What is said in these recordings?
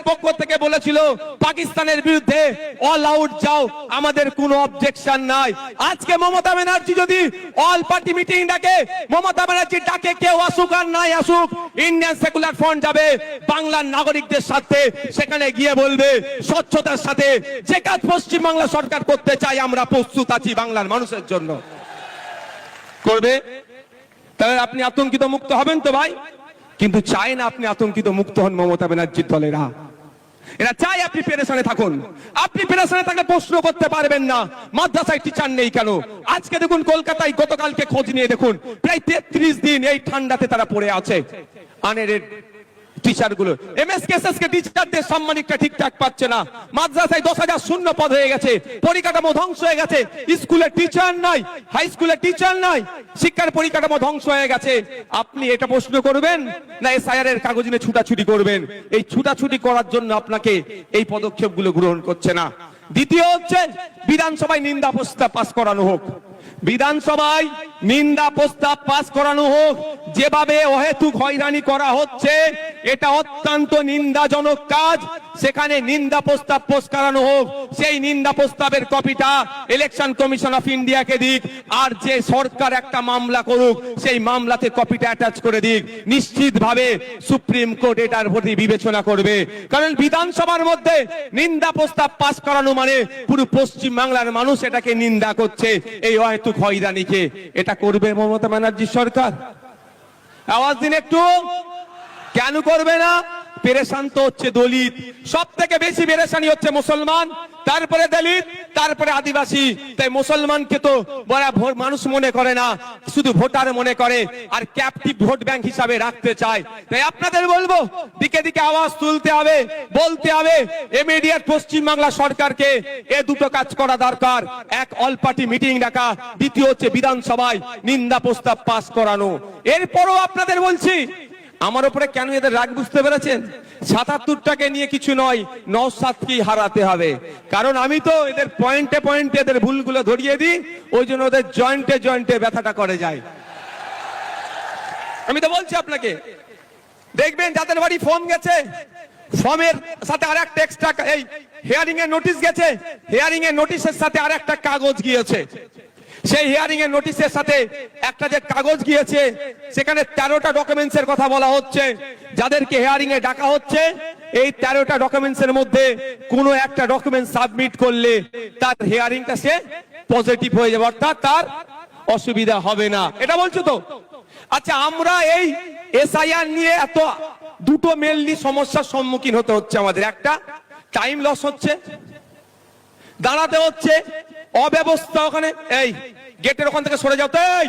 পক্ষ থেকে বলেছিল পাকিস্তানের বিরুদ্ধে অল আউট যাও, আমাদের কোনো অবজেকশন নাই। আজকে মমতা ব্যানার্জি যদি অল পার্টি মিটিং ডাকে, মমতা ব্যানার্জি ডাকে কেউ আসুক আর নাই আসুক, ইন্ডিয়ান সেকুলার ফ্রন্ট যাবে বাংলার নাগরিকদের সাথে, সেখানে গিয়ে বলবে স্বচ্ছতার সাথে যে কাজ পশ্চিম বাংলা সরকার করতে চাই আমরা প্রস্তুত আছি বাংলার মানুষের জন্য। করবে, তাহলে আপনি আতঙ্কিত মুক্ত হবেন তো ভাই? কিন্তু চাই না আপনি আতঙ্কিত মুক্ত হন মমতা ব্যানার্জির দলেরা। এরা চাই আপনি পেরেশানে থাকুন। আপনি পেরেশানে থাকলে প্রশ্ন করতে পারবেন না মাদ্রাসায় টিচার নেই কেন। আজকে দেখুন কলকাতায় গতকালকে খোঁজ নিয়ে দেখুন প্রায় 33 দিন এই ঠান্ডাতে তারা পড়ে আছে। আনের টিচার গুলো এমএসকেএসএস কে টিচারদের সম্মানিকটা ঠিকঠাক পাচ্ছে না। মাদ্রাসায় 10,000 শূন্য পদ হয়ে গেছে, পরিকাঠামো ধ্বংস হয়ে গেছে, স্কুলে টিচার নাই, হাই স্কুলে টিচার নাই, শিক্ষার পরিকাঠামো ধ্বংস হয়ে গেছে। আপনি এটা প্রশ্ন করবেন না এসআইআর এর কাগজ নিয়ে ছুটাছুটি করবেন? এই ছুটাছুটি করার জন্য আপনাকে এই পদক্ষেপগুলো গ্রহণ করছে না। দ্বিতীয় হচ্ছে বিধানসভায় নিন্দা প্রস্তাব পাস করানো হোক। বিধানসভায় নিন্দা প্রস্তাব পাস করানো হোক। যেভাবে অহেতুক হয়রানি করা হচ্ছে এটা অত্যন্ত নিন্দাজনক কাজ। সেখানে নিন্দা প্রস্তাব পাস করানো হোক। সেই নিন্দা প্রস্তাবের কপিটা ইলেকশন কমিশন অফ ইন্ডিয়াকে দিক, আর যে সরকার একটা মামলা করুক সেই মামলাতে কপিটা অ্যাটাচ করে দিক। নিশ্চিতভাবে সুপ্রিম কোর্ট এটার প্রতি বিবেচনা করবে, কারণ বিধানসভার মধ্যে নিন্দা প্রস্তাব পাস করানো মানে পুরো পশ্চিম বাংলার মানুষ এটাকে নিন্দা করছে, এই অহেতুক হয়রানিকে। এটা করবে মমতা ব্যানার্জি সরকার? আওয়াজ দিন একটু। কেন করবে না? পেরেশান তো হচ্ছে দলিত, সব থেকে বেশি পেরেশানি হচ্ছে মুসলমান, তারপরে দলিত, তারপরে আদিবাসী। তাই মুসলমানকে তো বড় মানুষ মনে করে না, শুধু ভোটার মনে করে, আর ক্যাপটিভ ভোট ব্যাংক হিসাবে রাখতে চায়। তাই আপনাদের বলবো দিকে দিকে আওয়াজ তুলতে হবে, বলতে হবে ইমিডিয়েট পশ্চিম বাংলা সরকারকে এ দুটো কাজ করা দরকার। এক, অল পার্টি মিটিং ডাকা, দ্বিতীয় হচ্ছে বিধানসভায় নিন্দা প্রস্তাব পাস করানো। এরপরও আপনাদের বলছি আমার উপরে কেন এদের রাগ বুঝতে পেরেছেন? ৭৭টাকে নিয়ে কিছু নয়, নওশাদকেই হারাতে হবে। কারণ আমি তো এদের পয়েন্টে পয়েন্টে এদের ভুলগুলো ধরিয়ে দিই, ওই জন্য ওদের জয়েন্টে জয়েন্টে ব্যথাটা করে যায়। আমি তো বলছি আপনাকে, দেখবেন যাদের বাড়ি ফর্ম গেছে, ফর্মের সাথে আর একটা এক্সট্রা এই হিয়ারিং এর নোটিশ গেছে, হিয়ারিং এর নোটিশের সাথে আর একটা কাগজ গিয়েছে। সেই হিয়ারিং এর নোটিশের সাথে একটা যে কাগজ গিয়েছে সেখানে 13টা ডকুমেন্টস এর কথা বলা হচ্ছে। যাদেরকে হিয়ারিং এ ডাকা হচ্ছে এই 13টা ডকুমেন্টস এর মধ্যে কোনো একটা ডকুমেন্ট সাবমিট করলে তার হিয়ারিংটা সে পজিটিভ হয়ে যাবে, অর্থাৎ তার অসুবিধা হবে না। এটা বলছো তো? আচ্ছা, আমরা এই এসআইআর নিয়ে এত দুটো মেনলি সমস্যার সম্মুখীন হতে হচ্ছে আমাদের। একটা, টাইম লস হচ্ছে, দাঁড়াতে হচ্ছে, অব্যবস্থা। ওখানে এই গেটের ওখান থেকে সরে যাও, তো এই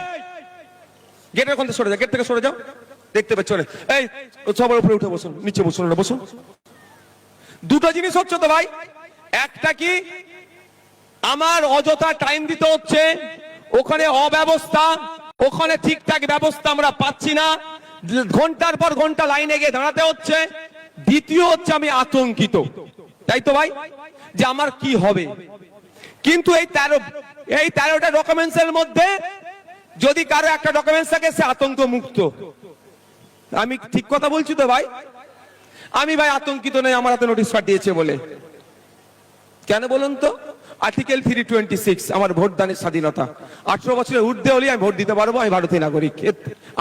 গেটের ওখান থেকে সরে যাও, গেট থেকে সরে যাও, দেখতে পাচ্ছ না? এই সবার উপরে উঠে বসুন, নিচে বসুন না, বসুন। দুটো জিনিস হচ্ছে তো ভাই। একটা কি, আমার অযথা টাইম দিতে হচ্ছে, ওখানে অব্যবস্থা, ওখানে ঠিকঠাক ব্যবস্থা আমরা পাচ্ছি না, ঘন্টার পর ঘন্টা লাইনে গিয়ে দাঁড়াতে হচ্ছে। দ্বিতীয় হচ্ছে আমি আতঙ্কিত, তাই তো ভাই, যে আমার কি হবে। কিন্তু এই 13টা ডকুমেন্টস এর মধ্যে যদি কারো একটা ডকুমেন্টস থাকে সে আতঙ্ক মুক্ত। আমি ঠিক কথা বলছি তো ভাই? আমি ভাই আতঙ্কিত নই আমার হাতে নোটিশ পাঠিয়েছে বলে। কেন বলুন তো? আর্টিকেল 326 আমার ভোটদানের স্বাধীনতা। 18 বছরের ঊর্ধ্বে হলে আমি ভোট দিতে পারবো, আমি ভারতীয় নাগরিক।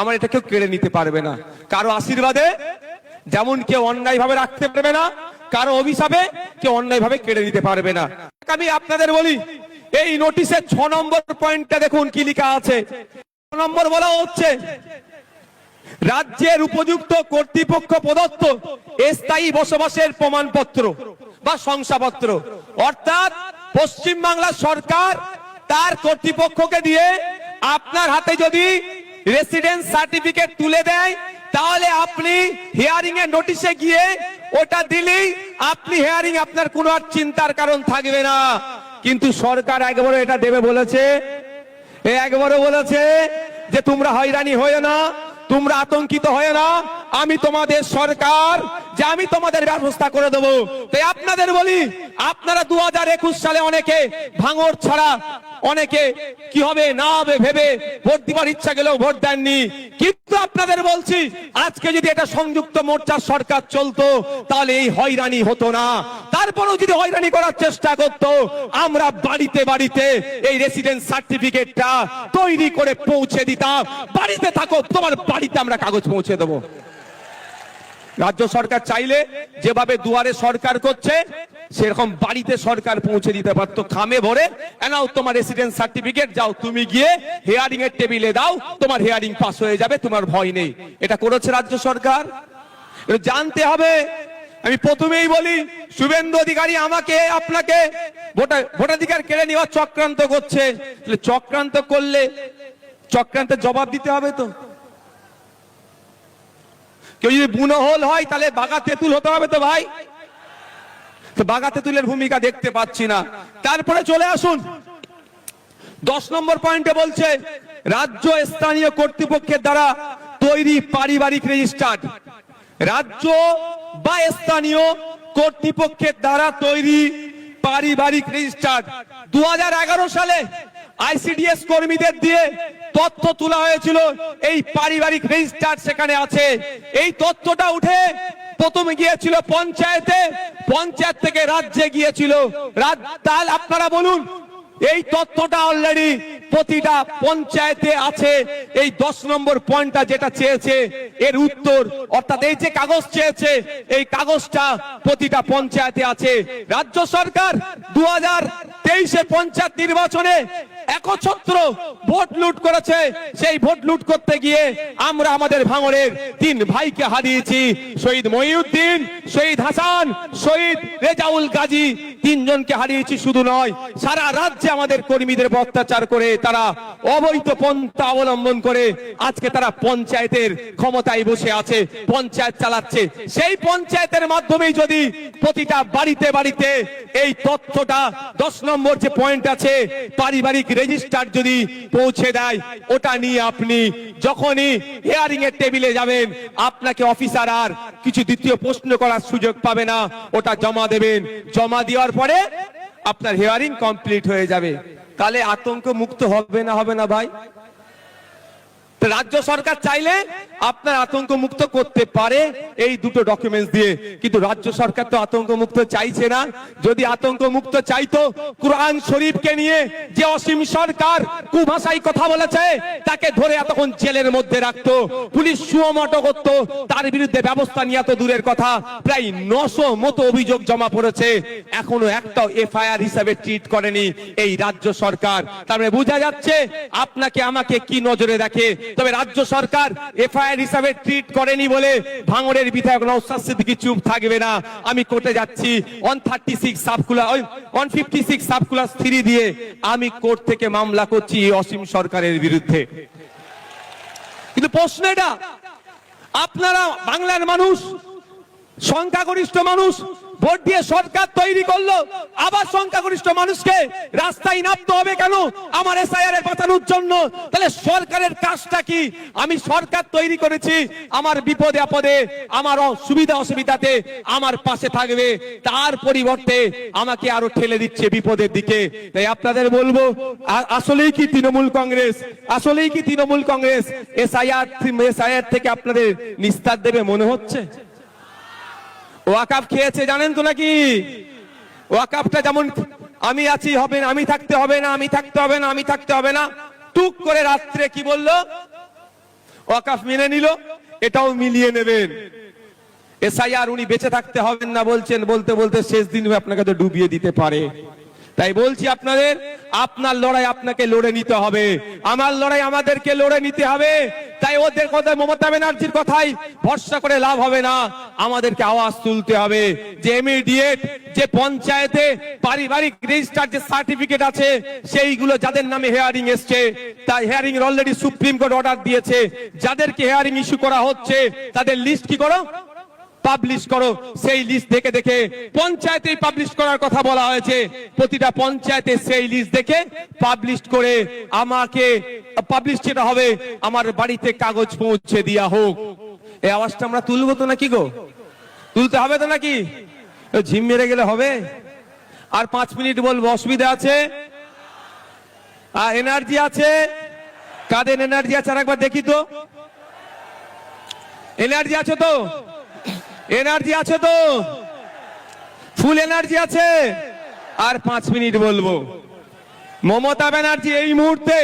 আমার এটা কেউ কেড়ে নিতে পারবে না। কারো আশীর্বাদে যেমন কেউ অন্যায় ভাবে রাখতে পারবে না, কারো অভিশাপে কেউ অন্যায় ভাবে কেড়ে নিতে পারবে না। আমি আপনাদের বলি, এই নোটিশের 6 নম্বর পয়েন্টটা দেখুন কি লেখা আছে। 6 নম্বর বলা হচ্ছে, রাজ্যের উপযুক্ত কর্তৃপক্ষ প্রদত্ত স্থায়ী বসবাসের প্রমাণপত্র বা শংসাপত্র, অর্থাৎ পশ্চিম বাংলা সরকার তার কর্তৃপক্ষকে দিয়ে আপনার হাতে যদি রেসিডেন্স সার্টিফিকেট তুলে দেয়, তাহলে আপনি হিয়ারিং এর নোটিশে গিয়ে ওটা দিলেই আপনি হিয়ারিং, আপনার কোনো আর চিন্তার কারণ থাকবে না। কিন্তু সরকার একবারও এটা দেবে বলেছে? একবারও বলেছে যে তোমরা হয়রানি হয়ে না, তোমরা আতঙ্কিত হয়ে না, আমি তোমাদের সরকার, যে আমি তোমাদের ব্যবস্থা করে দেবো। তাই আপনাদের বলি, আপনারা 2021 সালে অনেকে ভাঙড় ছাড়া, অনেকে কি হবে না হবে ভেবে ভোট দিবার ইচ্ছা গেলেও ভোট দেননি। কিন্তু আপনাদের বলছি, আজকে যদি এটা সংযুক্ত মোর্চার সরকার চলতো তাহলে এই হয়রানি হতো না। তারপরেও যদি হয়রানি করার চেষ্টা করতো, আমরা বাড়িতে বাড়িতে এই রেসিডেন্স সার্টিফিকেটটা তৈরি করে পৌঁছে দিতাম। বাড়িতে থাকো, তোমার বাড়িতে আমরা কাগজ পৌঁছে দেবো। রাজ্য সরকার চাইলে যেভাবে দুয়ারে সরকার করছে সেরকম বাড়িতে সরকার পৌঁছে দিতে পারতো। খামে ভরে এনাও তোমার রেসিডেন্স সার্টিফিকেট, যাও তুমি গিয়ে হিয়ারিং এর টেবিলে দাও, তোমার হিয়ারিং পাস হয়ে যাবে, তোমার ভয় নেই। এটা করেছে রাজ্য সরকার। জানতে হবে। আমি প্রথমেই বলি, শুভেন্দু অধিকারী আমাকে আপনাকে ভোটাধিকার কেড়ে নেওয়ার চক্রান্ত করছে। চক্রান্ত করলে চক্রান্তের জবাব দিতে হবে তো। কেউ যদি বুনোহল হয় তাহলে বাঘা তেঁতুল হতে হবে তো ভাই। তো বাঘা তেঁতুলের ভূমিকা দেখতে পাচ্ছি না। তারপরে চলে আসুন 10 নম্বর পয়েন্টে বলছে, রাজ্য স্থানীয় কর্তৃপক্ষের দ্বারা তৈরি পারিবারিক রেজিস্টার্ড। রাজ্য বা স্থানীয় কর্তৃপক্ষের দ্বারা তৈরি পারিবারিক রেজিস্টার্ড 2011 সালে আইসিডিএস কর্মীদের দিয়ে তথ্য তোলা হয়েছিল। এই পারিবারিক রেজিস্টার সেখানে আছে। এই তথ্যটা উঠে প্রথমে গিয়েছিল পঞ্চায়েতে, পঞ্চায়েত থেকে রাজ্যে গিয়েছিল। তাহলে আপনারা বলুন, এই তথ্যটা অলরেডি প্রতিটা পঞ্চায়েতে আছে। এই 10 নম্বর পয়েন্টটা যেটা চেয়েছে এর উত্তর, অর্থাৎ এই যে কাগজ চেয়েছে এই কাগজটা প্রতিটা পঞ্চায়েতে আছে। রাজ্য সরকার 2023 পঞ্চায়েত নির্বাচনে একছত্র ভোট লুট করেছে। সেই ভোট লুট করতে গিয়ে আমরা আমাদের ভাঙড়ের 3 ভাইকে হারিয়েছি। শহীদ মহিউদ্দিন, শহীদ হাসান, শহীদ রেজাউল গাজী, 3 জনকে হারিয়েছি। শুধু নয়, সারা রাজ্যে আমাদের কর্মীদের অত্যাচার করে, তারা অবৈধ পন্থা অবলম্বন করে আজকে তারা পঞ্চায়েতের ক্ষমতায় বসে আছে, পঞ্চায়েত চালাচ্ছে। সেই পঞ্চায়েতের মাধ্যমেই যদি প্রতিটা বাড়িতে বাড়িতে এই তথ্যটা 10 নম্বর যে পয়েন্ট আছে পারিবারিক রেজিস্টার যদি পৌঁছে দেয়, ওটা নিয়ে আপনি যখনই হিয়ারিং এর টেবিলে যাবেন আপনাকে অফিসার আর কিছু দ্বিতীয় প্রশ্ন করার সুযোগ পাবে না। ওটা জমা দেবেন, জমা দেওয়ার পরে আপনার হিয়ারিং কমপ্লিট হয়ে যাবে। তাহলে আতঙ্ক মুক্ত হবে না, হবে না ভাই? রাজ্য সরকার চাইলে আপনার আতঙ্ক মুক্ত করতে পারে এই দুটো ডকুমেন্টস দিয়ে। কিন্তু রাজ্য সরকার তো আতঙ্ক মুক্ত চাইছে না। যদি আতঙ্ক মুক্ত চাইতো, কুরআন শরীফকে নিয়ে যে অসীম সরকার কুভাষায় কথা বলেছে তাকে ধরে এতক্ষণ জেলের মধ্যে রাখতো, পুলিশ সুমোটো করতো, তার বিরুদ্ধে ব্যবস্থা নিয়ে তো দূরের কথা, প্রায় 900 মতো অভিযোগ জমা পড়েছে, এখনো একটাও এফআইআর হিসাবে ট্রিট করেনি এই রাজ্য সরকার। তার মানে বোঝা যাচ্ছে আপনাকে আমাকে কি নজরে দেখে। তবে রাজ্য সরকার এফআইআর হিসাবে ট্রিট করেনি বলে ভাঙড়ের বিধায়ক নওশাদ সিদ্দিকী চুপ থাকবে না। আমি কোর্টে যাচ্ছি 136 সাবকুলাস 156 সাবকুলাস 3 দিয়ে আমি কোর্ট থেকে মামলা করছি এই অসীম সরকারের বিরুদ্ধে। কিন্তু প্রশ্ন এটা, আপনারা বাংলার মানুষ, সংখ্যাগরিষ্ঠ মানুষ ভোট দিয়ে সরকার তৈরি করলো, আবার সংখ্যাগরিষ্ঠ মানুষকে রাস্তায় নামতে হবে কেন আমার এসআইআর বাঁচানোর জন্য? তাহলে সরকারের কাজটা কি? আমি সরকার তৈরি করেছি, আমার বিপদে আপদে, আমার সুবিধা অসুবিধাতে আমার পাশে থাকবে, তার পরিবর্তে আমাকে আরো ঠেলে দিচ্ছে বিপদের দিকে। তাই আপনাদের বলবো, আসলেই কি তৃণমূল কংগ্রেস, আসলেই কি তৃণমূল কংগ্রেস এসআইআর থেকে আপনাদের নিস্তার দেবে মনে হচ্ছে? ওয়াকাফ খেয়েছে জানেন তো নাকি? ওয়াকাফটা যেমন আমি আছি হবে না, আমি থাকতে হবে না, আমি থাকতে হবে না, আমি থাকতে হবে না, টুক করে রাত্রে কি বললো? ওয়াকাফ মেনে নিল। এটাও মিলিয়ে নেবেন। এসআইআর উনি বেঁচে থাকতে হবেন না বলছেন, বলতে বলতে শেষ দিন আপনাকে তো ডুবিয়ে দিতে পারে। তাই বলছি আপনাদের, আপনার লড়াই আপনাকে লড়ে নিতে হবে, আমার লড়াই আমাদেরকে লড়ে নিতে হবে। তাই ওদের কথা, মমতা ব্যানার্জির কথাই ভরসা করে লাভ হবে না, আমাদেরকে আওয়াজ তুলতে হবে যে ইমিডিয়েট যে পঞ্চায়েতে পারিবারিক রেজিস্টার যে সার্টিফিকেট আছে সেইগুলো যাদের নামে হিয়ারিং এসছে, তাই hearing already supreme court order দিয়েছে, যাদেরকে হিয়ারিং ইস্যু করা হচ্ছে তাদের লিস্ট কি করো, পাবলিশ করো। সেই লিস্ট দেখে দেখে পঞ্চায়েতে পাবলিশ করার কথা বলা হয়েছে, প্রতিটা পঞ্চায়েতে সেই লিস্ট দেখে পাবলিশ করে আমাকে পাবলিশ যেটা হবে আমার বাড়িতে কাগজ পৌঁছে দেওয়া হোক। এই আওয়াজটা আমরা তুলবো তো নাকি গো? তুলতে হবে তো নাকি? ঝিম মেরে গেলে হবে? আর 5 মিনিট বলবো, অসুবিধা আছে? এনার্জি আছে? কাদের এনার্জি আছে আর একবার দেখি তো। এনার্জি আছে তো? এনার্জি আছে তো? ফুল এনার্জি আছে? আর 5 মিনিট বলবো। মমতা ব্যানার্জি এই মুহূর্তে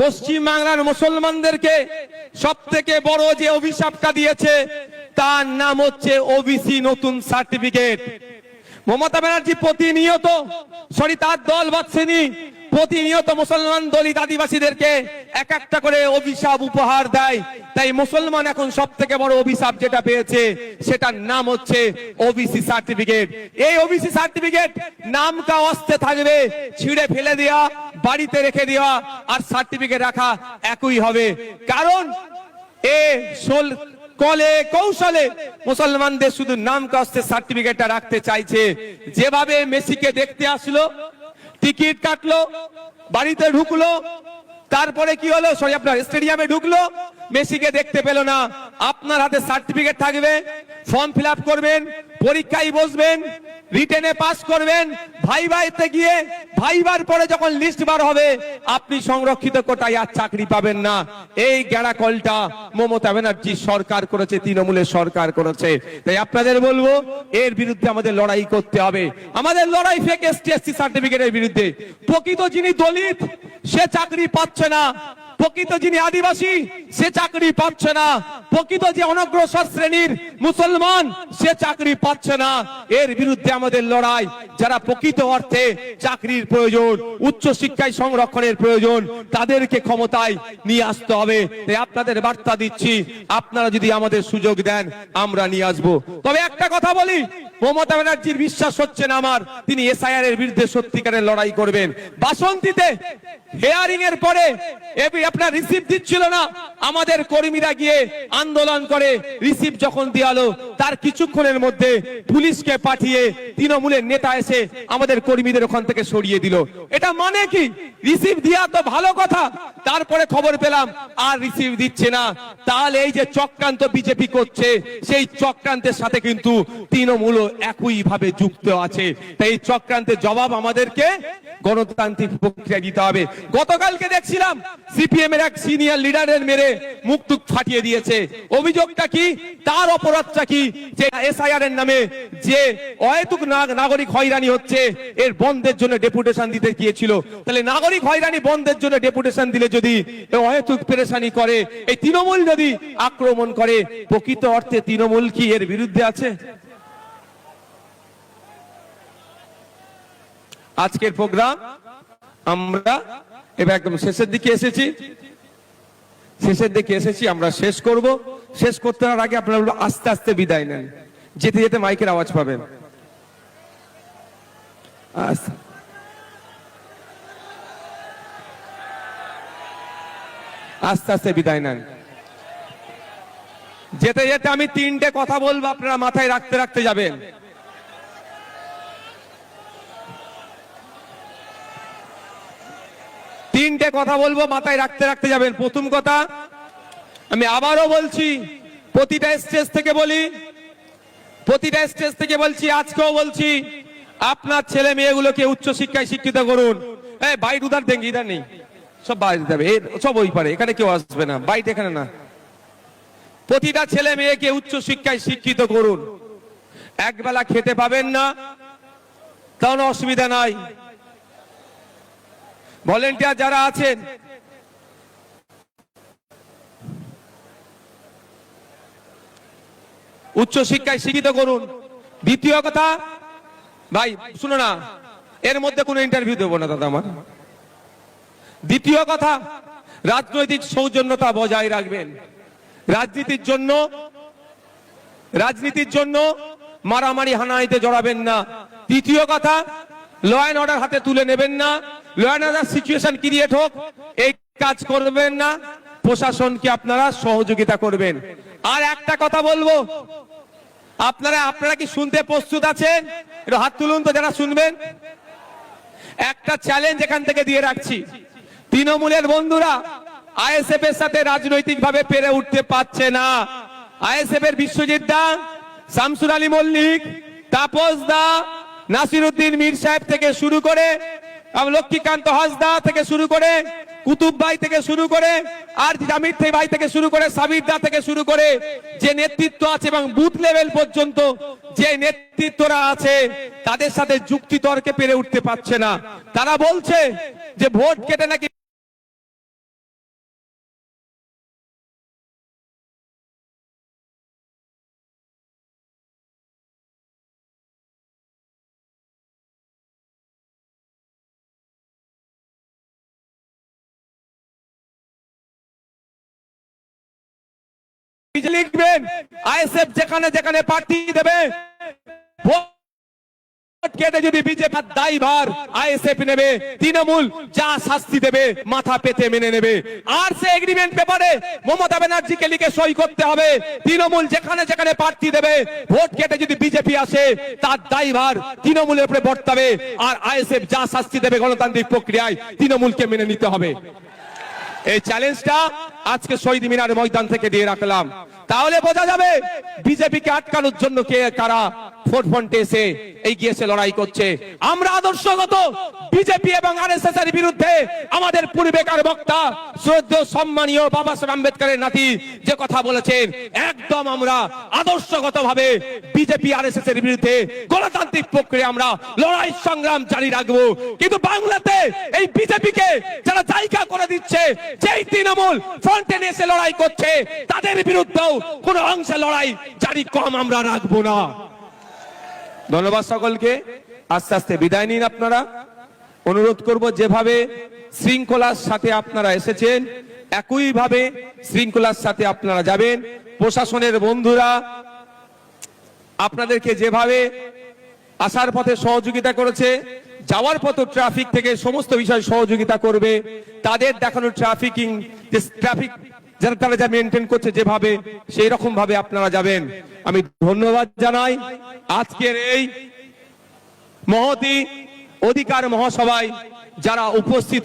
পশ্চিম বাংলার মুসলমানদেরকে সব থেকে বড় যে অভিশাপটা দিয়েছে তার নাম হচ্ছে ওবিসি নতুন সার্টিফিকেট। মমতা ব্যানার্জি প্রতিনিয়ত, তার দল বাঁচছেনি, প্রতিনিয়ত মুসলমান দলিত আদিবাসীদেরকে এক একটা করে অভিশাপ উপহার দেয়। তাই মুসলমান এখন সব থেকে বড় অভিশাপ যেটা পেয়েছে সেটার নাম হচ্ছে ওবিসি সার্টিফিকেট। এই ওবিসি সার্টিফিকেট নামটা অস্তে থাকবে, ছিঁড়ে ফেলে দেওয়া, বাড়িতে রেখে দেওয়া আর সার্টিফিকেট রাখা একই হবে। কারণ কলে কৌশলে মুসলমানদের শুধু নাম কাস্তে সার্টিফিকেটটা রাখতে চাইছে। যেভাবে মেসিকে দেখতে আসলো, টিকিট কাটলো, বাড়িতে ঢুকলো, তারপরে কি হলো, আপনার স্টেডিয়ামে ঢুকলো, মেসিকে দেখতে পেল না। আপনার হাতে সার্টিফিকেট থাকবে, ফর্ম ফিল আপ করবেন, পরীক্ষায় বসবেন, রিটেনে পাস করবেন, ভাইভাতে গিয়ে ভাইবার পরে যখন লিস্ট বার হবে আপনি সংরক্ষিত কোটায় আর চাকরি পাবেন না। এই গেড়া কলটা মমতা ব্যানার্জি সরকার করেছে, তৃণমূলের সরকার করেছে। তাই আপনাদের বলবো এর বিরুদ্ধে আমাদের লড়াই করতে হবে। আমাদের লড়াই ফেক এসটি সার্টিফিকেটের বিরুদ্ধে। প্রকৃত যিনি দলিত সে চাকরি পাচ্ছে না, প্রকৃত যিনি আদিবাসী সে চাকরি পাচ্ছে না, প্রকৃত যে অনগ্রসর শ্রেণীর মুসলমান সে চাকরি পাচ্ছে না। এর বিরুদ্ধে আমাদের লড়াই। যারা প্রকৃত অর্থে চাকরির প্রয়োজন, উচ্চ শিক্ষায় সংরক্ষণের প্রয়োজন, তাদেরকে ক্ষমতায় নিয়ে আসতে হবে। তাই আপনাদের বার্তা দিচ্ছি, আপনারা যদি আমাদের সুযোগ দেন আমরা নিয়ে আসবো। তবে একটা কথা বলি, মমতা ব্যানার্জির বিশ্বাস হচ্ছে না আমার তিনি এসআইআর এর বিরুদ্ধে সত্যিকারের লড়াই করবেন। বাসন্তীতে হিয়ারিং এর পরে আপনার রিসিভ দিচ্ছিল না, আমাদের কর্মীরা গিয়ে আন্দোলন করে রিসিভ যখন দেওয়ালো তার কিছুক্ষণের মধ্যে পুলিশকে পাঠিয়ে তৃণমূলের নেতা এসে আমাদের কর্মীদের ওখান থেকে সরিয়ে দিল। এটা মানে কি? রিসিভ দেওয়া তো ভালো কথা, তারপরে খবর পেলাম আর রিসিভ দিচ্ছে না। তাহলে এই যে চক্রান্ত বিজেপি করছে সেই চক্রান্তের সাথে কিন্তু তৃণমূল একই ভাবে যুক্ত আছে। তাই এই চক্রান্তের জবাব আমাদেরকে গণতান্ত্রিক প্রক্রিয়া দিতে হবে। গতকালকে দেখছিলাম সিপিএম এর এক সিনিয়র লিডারের মেরে মুখ টুক ফাটিয়ে দিয়েছে। অভিযোগটা কি, তার অপরাধটা কি? যে এসআইআর এর নামে যে অহেতুক নাগরিক হয়রানি হচ্ছে এর বন্ধের জন্য ডেপুটেশন দিতে গিয়েছিল। তাহলে নাগরিক হয়রানি বন্ধের জন্য ডেপুটেশন দিলে যদি অহেতুক পেরেশানি করে, এই তৃণমূল যদি আক্রমণ করে, প্রকৃত অর্থে তৃণমূল কি এর বিরুদ্ধে আছে? আজকের প্রোগ্রাম আমরা এবার একদম শেষের দিকে এসেছি, আমরা শেষ করব। শেষ করতে আগে আপনারা আস্তে আস্তে বিদায় নেন, যেতে যেতে মাইকের আওয়াজ পাবেন। আস্তে আস্তে বিদায় নেন। যেতে যেতে আমি 3টে কথা বলবো, আপনারা মাথায় রাখতে রাখতে যাবেন। তিনটে কথা বলবো, মাথায় রাখতে রাখতে যাবেন। প্রথম কথা, আমি আবারও বলছি, প্রতিটা স্টেজ থেকে বলছি, আজকেও বলছি, আপনার ছেলে মেয়েগুলোকে উচ্চ শিক্ষায় শিক্ষিত করুন। বাইট উধার দেন, ইধার নেই, সব বাইরে যাবে, সব ওই পারে, এখানে কেউ আসবে না, বাইট এখানে না। প্রতিটা ছেলে মেয়েকে উচ্চ শিক্ষায় শিক্ষিত করুন। একবেলা খেতে পাবেন না, তাও অসুবিধা নাই। ভলেন্টিয়ার যারা আছেন উচ্চ শিক্ষায় শিক্ষিত করুন। দ্বিতীয় কথা, ভাই শুনো না, এর মধ্যে কোনো ইন্টারভিউ দেবো না দাদা আমার। দ্বিতীয় কথা, রাজনৈতিক সৌজন্যতা বজায় রাখবেন। রাজনীতির জন্য মারামারি হানাহানিতে জড়াবেন না। তৃতীয় কথা, ল অ্যান্ড অর্ডার হাতে তুলে নেবেন না। Law and order situation create হোক এই কাজ করবেন না। প্রশাসনকে আপনারা সহযোগিতা করবেন। আর একটা কথা বলবো, আপনারা কি শুনতে প্রস্তুত আছেন? একটু হাত তুলুন তো যারা শুনবেন। একটা চ্যালেঞ্জ এখান থেকে দিয়ে রাখছি, তৃণমূলের বন্ধুরা আইএসএফ এর সাথে রাজনৈতিক ভাবে পেরে উঠতে পারছে না। আইএসএফ এর বিশ্বজিৎ দা, শামসুর আলী মল্লিক, তাপস দা, নাসিরউদ্দিন মীর সাহেব থেকে শুরু করে, লক্ষ্মীকান্ত হাসদা থেকে শুরু করে, কুতুব ভাই থেকে শুরু করে, আর জামির ভাই থেকে শুরু করে, সাবির দা থেকে শুরু করে যে নেতৃত্ব আছে এবং বুথ লেভেল পর্যন্ত যে নেতৃত্বরা আছে, তাদের সাথে যুক্তি তর্কে পেরে উঠতে পারছে না। তারা বলছে যে ভোট কেটে নাকি লিখবেন, আইএসএফ যেখানে যেখানে প্রার্থী দেবে ভোট কেটে যদি বিজেপি দায়ভার আইএসএফ নেবে, তৃণমূল যা শাস্তি দেবে মাথা পেতে মেনে নেবে। আর সে এগ্রিমেন্ট পেপারে মমতা ব্যানার্জিকে লিখে সই করতে হবে, তৃণমূল যেখানে যেখানে প্রার্থী দেবে ভোট কেটে যদি বিজেপি আসে তার দায়ভার তৃণমূলের উপরে বর্তাবে, আর আইএসএফ যা শাস্তি দেবে গণতান্ত্রিক প্রক্রিয়ায় তৃণমূলকে মেনে নিতে হবে। এই চ্যালেঞ্জটা আজকে শহীদ মিনার ময়দান থেকে দিয়ে রাখলাম। তাহলে বোঝা যাবে বিজেপিকে আটকানোর জন্য কে কারা ফোরফ্রন্টে এসে এগিয়েছে, লড়াই করছে। আমরা আদর্শগত বিজেপি এবং আরএসএস এর বিরুদ্ধে আমাদের পূর্বেকার বক্তা শ্রদ্ধেয় সম্মানীয় বাবা সাহেব আম্বেদকরের নাতি যে কথা বলেছেন, একদম আমরা আদর্শগতভাবে বিজেপি আরএসএস এর বিরুদ্ধে গণতান্ত্রিক প্রক্রিয়া আমরা লড়াই সংগ্রাম জারি রাখবো। কিন্তু বাংলাতে এই বিজেপিকে যারা জায়গা করে দিচ্ছে, যেই তৃণমূল ফ্রন্টে এসে লড়াই করছে, তাদের বিরুদ্ধেও কোন অংশে লড়াই জারি কম আমরা রাখবো না। ধন্যবাদ সকলকে। আস্তে আস্তে বিদায় নিন আপনারা। অনুরোধ করব যেভাবে শৃঙ্খলার সাথে আপনারা এসেছেন একইভাবে শৃঙ্খলার সাথে আপনারা যাবেন। প্রশাসনের বন্ধুরা আপনাদেরকে যেভাবে আসার পথে সহযোগিতা করেছে, যাওয়ার পথে ট্রাফিক থেকে সমস্ত বিষয় সহযোগিতা করবে। তাদের দেখানো ট্রাফিকিং যে ট্রাফিক যারা তারা যা মেনটেন করছে যেভাবে, সেই রকম ভাবে আপনারা যাবেন। আমি ধন্যবাদ জানাই আজকের এই মহতী অধিকার মহাসভায় যারা উপস্থিত